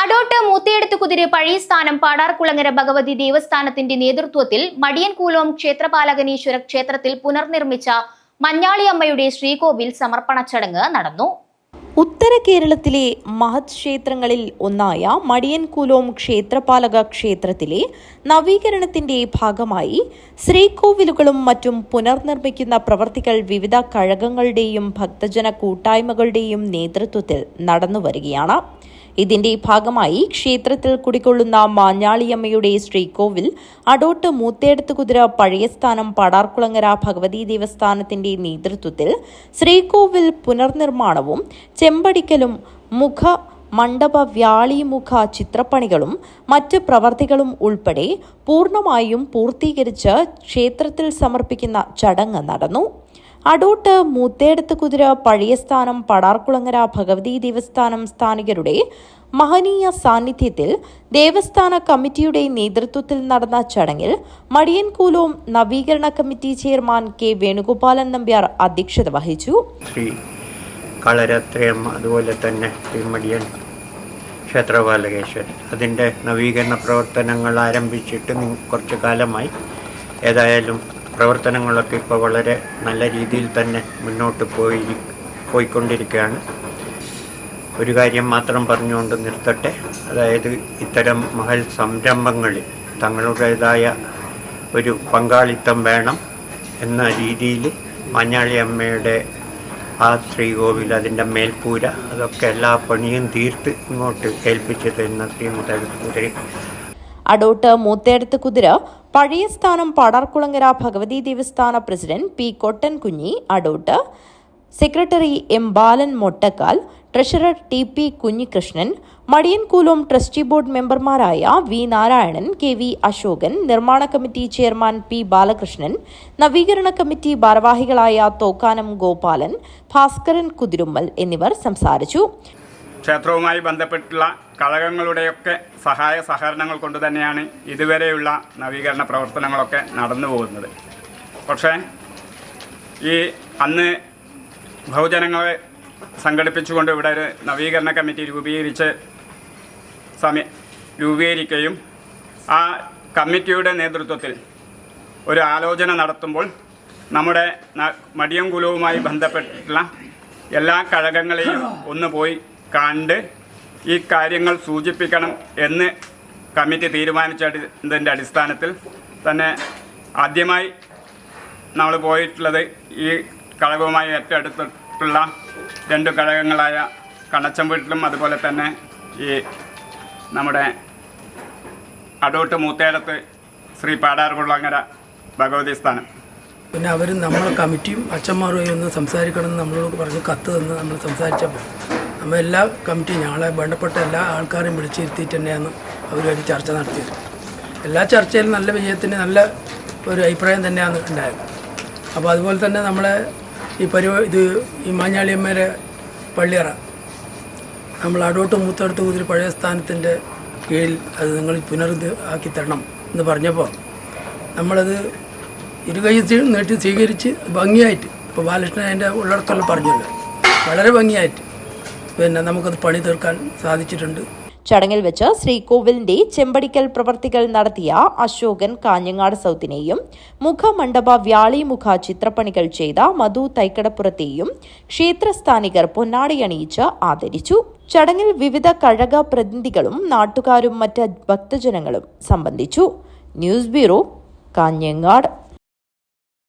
അടോട്ട് മൂത്തേടത്തുകുതിര് പഴയ സ്ഥാനം പാടാർകുളങ്ങര ഭഗവതി ദേവസ്ഥാനത്തിന്റെ നേതൃത്വത്തിൽ മടിയൻകൂലോം ക്ഷേത്രപാലകനീശ്വര ക്ഷേത്രത്തിൽ പുനർനിർമ്മിച്ച മഞ്ഞാളിയമ്മയുടെ ശ്രീകോവിൽ സമർപ്പണ ചടങ്ങ് നടന്നു. ഉത്തര കേരളത്തിലെ മഹത് ക്ഷേത്രങ്ങളിൽ ഒന്നായ മടിയൻകൂലോം ക്ഷേത്രപാലക ക്ഷേത്രത്തിലെ നവീകരണത്തിന്റെ ഭാഗമായി ശ്രീകോവിലുകളും മറ്റും പുനർനിർമ്മിക്കുന്ന പ്രവൃത്തികൾ വിവിധ കഴകങ്ങളുടെയും ഭക്തജന കൂട്ടായ്മകളുടെയും നേതൃത്വത്തിൽ നടന്നുവരികയാണ്. ഇതിന്റെ ഭാഗമായി ക്ഷേത്രത്തിൽ കുടികൊള്ളുന്ന മാഞ്ഞാളിയമ്മയുടെ ശ്രീകോവിൽ അടോട്ട് മൂത്തേടത്തുകുതിര പഴയ സ്ഥാനം പാടാർകുളങ്ങര ഭഗവതി ദേവസ്ഥാനത്തിന്റെ നേതൃത്വത്തിൽ ശ്രീകോവിൽ പുനർനിർമ്മാണവും ചെമ്പടിക്കലും മണ്ഡപ വ്യാളിമുഖ ചിത്രപ്പണികളും മറ്റ് പ്രവർത്തികളും ഉൾപ്പെടെ പൂർണ്ണമായും പൂർത്തീകരിച്ച് ക്ഷേത്രത്തിൽ സമർപ്പിക്കുന്ന ചടങ്ങ് നടന്നു. അടോട്ട് മൂത്തേടത്തുകുതിര പഴയ സ്ഥാനം പാടാർകുളങ്ങര ഭഗവതി ദേവസ്ഥാനം സ്ഥാനികരുടെ മഹനീയ സാന്നിധ്യത്തിൽ ദേവസ്ഥാന കമ്മിറ്റിയുടെ നേതൃത്വത്തിൽ നടന്ന ചടങ്ങിൽ മടിയൻകൂലോം നവീകരണ committee chairman K Venugopalan Nambiar അധ്യക്ഷത വഹിച്ചു. കളരത്രയമ്മ അതുപോലെ തന്നെ മടിയൻ ക്ഷേത്രപാലകേശ്വരൻ അതിൻ്റെ നവീകരണ പ്രവർത്തനങ്ങൾ ആരംഭിച്ചിട്ട് കുറച്ചു കാലമായി. ഏതായാലും പ്രവർത്തനങ്ങളൊക്കെ ഇപ്പോൾ വളരെ നല്ല രീതിയിൽ തന്നെ മുന്നോട്ട് പോയിക്കൊണ്ടിരിക്കുകയാണ്. ഒരു കാര്യം മാത്രം പറഞ്ഞുകൊണ്ട് നിർത്തട്ടെ, അതായത് ഇത്തരം മഹൽ സംരംഭങ്ങളിൽ തങ്ങളുടേതായ ഒരു പങ്കാളിത്തം വേണം എന്ന രീതിയിൽ മഞ്ഞാളി അമ്മയുടെ ആ ശ്രീകോവിൽ അതിൻ്റെ മേൽക്കൂര അതൊക്കെ എല്ലാ പണിയും തീർത്ത് ഇങ്ങോട്ട് ഏൽപ്പിച്ചു തരുന്ന ശ്രീ അടോട്ട് മൂത്തേടത്തുകുതിര പഴയ സ്ഥാനം പാടാർകുളങ്ങര ഭഗവതി ദേവസ്ഥാന president P Kottankunhi Adott, secretary M Balan Mottakkal, treasurer T P Kunhikrishnan, Madiyankoolom trustee board മെമ്പർമാരായ V Narayanan, K V Ashokan, നിർമ്മാണ കമ്മിറ്റി ചെയർമാൻ പി ബാലകൃഷ്ണൻ, നവീകരണ കമ്മിറ്റി ഭാരവാഹികളായ തോക്കാനം ഗോപാലൻ, ഭാസ്കരൻ കുതിരുമ്മൽ എന്നിവർ സംസാരിച്ചു. ക്ഷേത്രവുമായി ബന്ധപ്പെട്ടുള്ള കളകങ്ങളുടെയൊക്കെ സഹായ സഹകരണങ്ങൾ കൊണ്ട് തന്നെയാണ് ഇതുവരെയുള്ള നവീകരണ പ്രവർത്തനങ്ങളൊക്കെ നടന്നു പോകുന്നത്. പക്ഷേ അന്ന് ബഹുജനങ്ങളെ സംഘടിപ്പിച്ചുകൊണ്ട് ഇവിടെ ഒരു നവീകരണ കമ്മിറ്റി രൂപീകരിക്കുകയും ആ കമ്മിറ്റിയുടെ നേതൃത്വത്തിൽ ഒരു ആലോചന നടത്തുമ്പോൾ നമ്മുടെ മടിയൻകുലവുമായി ബന്ധപ്പെട്ടുള്ള എല്ലാ കഴകങ്ങളെയും ഒന്ന് പോയി കണ്ട് ഈ കാര്യങ്ങൾ സൂചിപ്പിക്കണം എന്ന് കമ്മിറ്റി തീരുമാനിച്ചതിൻ്റെ അടിസ്ഥാനത്തിൽ തന്നെ ആദ്യമായി നമ്മൾ പോയിട്ടുള്ളത് ഈ കളകവുമായി ഏറ്റെടുത്തിട്ടുള്ള രണ്ട് കളകങ്ങളായ കണച്ചംവീട്ടിലും അതുപോലെ തന്നെ ഈ നമ്മുടെ അടോട്ട് മൂത്തേടത്ത് ശ്രീ പാടാർകുളങ്ങര ഭഗവതി സ്ഥാനം. പിന്നെ അവർ നമ്മളെ കമ്മിറ്റിയും അച്ഛന്മാരുമായി ഒന്ന് സംസാരിക്കണമെന്ന് നമ്മളോട് പറഞ്ഞ് കത്ത് തന്ന് നമ്മൾ സംസാരിച്ചപ്പോൾ നമ്മൾ എല്ലാ കമ്മിറ്റിയും ഞങ്ങളെ വേണ്ടപ്പെട്ട എല്ലാ ആൾക്കാരെയും വിളിച്ചിരുത്തിയിട്ട് തന്നെയാണ് അവരുമായിട്ട് ചർച്ച നടത്തിയത്. എല്ലാ ചർച്ചയിലും നല്ല വിജയത്തിന് നല്ല ഒരു അഭിപ്രായം തന്നെയാണ് ഉണ്ടായത്. അപ്പോൾ അതുപോലെ തന്നെ നമ്മളെ ഈ മാഞ്ഞാളിയമ്മയുടെ പള്ളിയറ നമ്മൾ അടോട്ട് മൂത്തേടത്തുകുതിര പഴയ സ്ഥാനത്തിൻ്റെ കീഴിൽ അത് നിങ്ങൾ ആക്കി തരണം എന്ന് പറഞ്ഞപ്പോൾ നമ്മളത് ഇരുകൈ നീട്ടി സ്വീകരിച്ച് ഭംഗിയായിട്ട്, ഇപ്പോൾ ബാലകൃഷ്ണൻ അതിൻ്റെ ഉള്ളിടത്തോളം പറഞ്ഞല്ലോ, വളരെ ഭംഗിയായിട്ട് പിന്നെ നമുക്കത് പണി തീർക്കാൻ സാധിച്ചിട്ടുണ്ട്. ചടങ്ങിൽ വെച്ച് ശ്രീകോവിലിന്റെ ചെമ്പടിക്കൽ പ്രവർത്തികൾ നടത്തിയ അശോകൻ കാഞ്ഞങ്ങാട് സൗത്തിനെയും മുഖമണ്ഡപ വ്യാളിമുഖ ചിത്രപ്പണികൾ ചെയ്ത മധു തൈക്കടപ്പുറത്തെയും ക്ഷേത്രസ്ഥാനികർ പൊന്നാടിയണിയിച്ച് ആദരിച്ചു. ചടങ്ങിൽ വിവിധ കഴക പ്രതിനിധികളും നാട്ടുകാരും മറ്റ് ഭക്തജനങ്ങളും സംബന്ധിച്ചു. News bureau, Kanhangad.